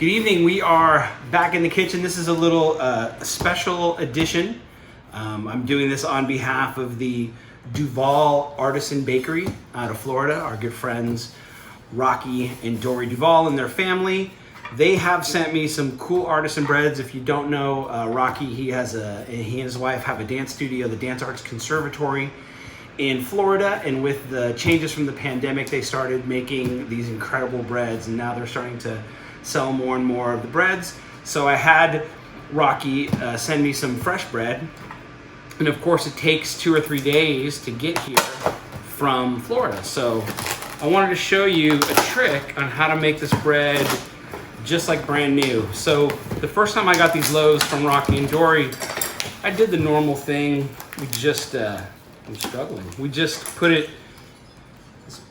Good evening. We are back in the kitchen. This is a little special edition. I'm doing this on behalf of the Duvall Artisan Bakery out of Florida. Our good friends Rocky and Dory Duvall and their family. They have sent me some cool artisan breads. If you don't know, Rocky, he and his wife have a dance studio, the Dance Arts Conservatory in Florida, and with the changes from the pandemic, they started making these incredible breads, and now they're starting to sell more and more of the breads. So I had Rocky send me some fresh bread, and of course it takes 2 or 3 days to get here from Florida. So I wanted to show you a trick on how to make this bread just like brand new. So the first time I got these loaves from Rocky and Dory, I did the normal thing. I'm struggling. We just put it,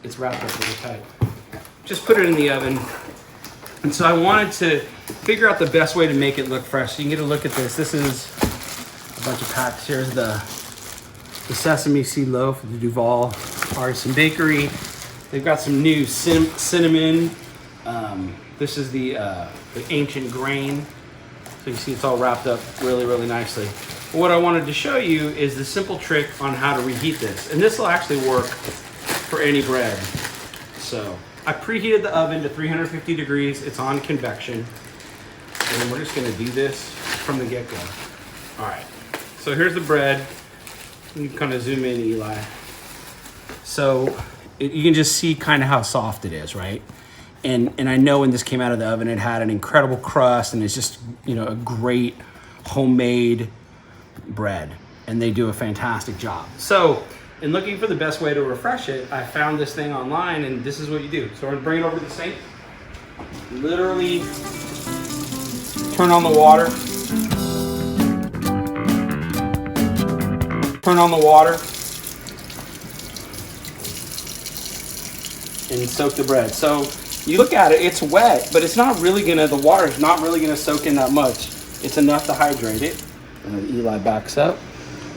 it's wrapped up really tight. Just put it in the oven. And so I wanted to figure out the best way to make it look fresh. So you can get a look at this. This is a bunch of packs. Here's the sesame seed loaf of the Duvall Artisan Bakery. They've got some new cinnamon. This is the ancient grain. So you see it's all wrapped up really, really nicely. What I wanted to show you is the simple trick on how to reheat this. And this will actually work for any bread. So I preheated the oven to 350 degrees. It's on convection. And we're just gonna do this from the get-go. All right, so here's the bread. You can kind of zoom in, Eli. So you can just see kind of how soft it is, right? And I know when this came out of the oven, it had an incredible crust, and it's just, you know, a great homemade bread, and they do a fantastic job. So in looking for the best way to refresh it, I found this thing online, and this is what you do. So we're gonna bring it over to the sink, literally turn on the water, and soak the bread. So you look at it, it's wet, but it's not really gonna, the water's not really gonna soak in that much. It's enough to hydrate it. And then Eli backs up,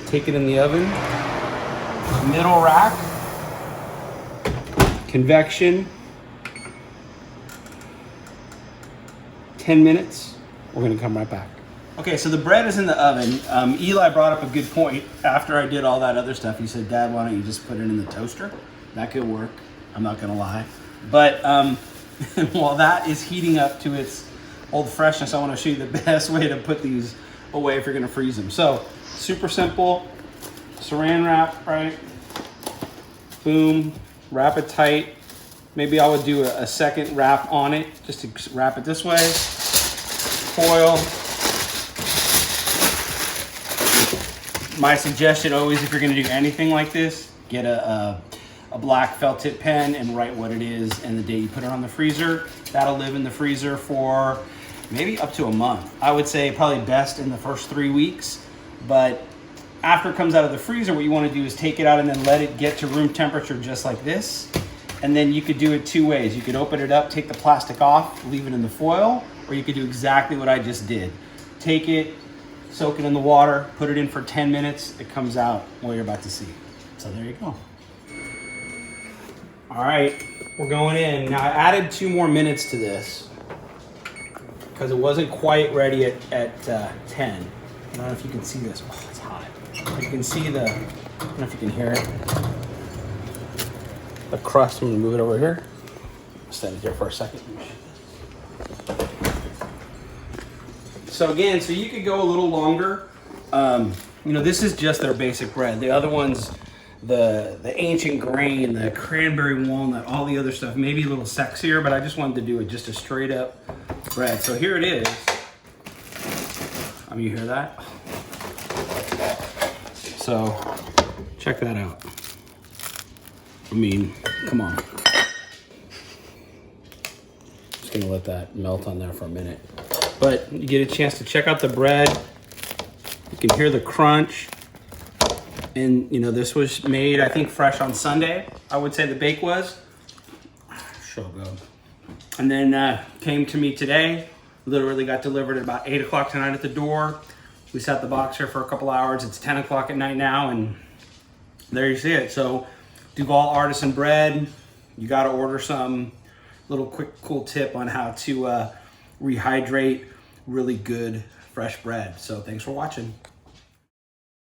take it in the oven, middle rack, convection, 10 minutes, we're gonna come right back. Okay, so the bread is in the oven. Eli brought up a good point. After I did all that other stuff, he said, Dad, why don't you just put it in the toaster? That could work, I'm not gonna lie. But while that is heating up to its old freshness, I wanna show you the best way to put these away if you're gonna freeze them. So, super simple, saran wrap, right? Boom, wrap it tight. Maybe I would do a second wrap on it, just to wrap it this way. Foil. My suggestion always, if you're gonna do anything like this, get a black felt tip pen and write what it is and the day you put it on the freezer. That'll live in the freezer for maybe up to a month. I would say probably best in the first 3 weeks, but after it comes out of the freezer, what you want to do is take it out and then let it get to room temperature just like this. And then you could do it 2 ways. You could open it up, take the plastic off, leave it in the foil, or you could do exactly what I just did. Take it, soak it in the water, put it in for 10 minutes, it comes out what you're about to see. So there you go. All right, we're going in. Now I added 2 more minutes to this because it wasn't quite ready at 10. I don't know if you can see this. Oh, it's hot. You can see I don't know if you can hear it. The crust, I'm gonna move it over here. Set it there for a second. So again, so you could go a little longer. You know, this is just their basic bread. The other ones, the ancient grain, the cranberry walnut, all the other stuff, maybe a little sexier, but I just wanted to do it just a straight up bread. So here it is. You hear that? So check that out. I mean, come on. Just gonna let that melt on there for a minute. But you get a chance to check out the bread. You can hear the crunch. And you know, this was made, I think, fresh on Sunday. I would say the bake was. So good. And then came to me today. Literally got delivered at about 8 o'clock tonight at the door. We sat the box here for a couple hours. It's 10 o'clock at night now, and there you see it. So Duvall Artisan bread. You got to order some. Little quick cool tip on how to rehydrate really good fresh bread. So thanks for watching.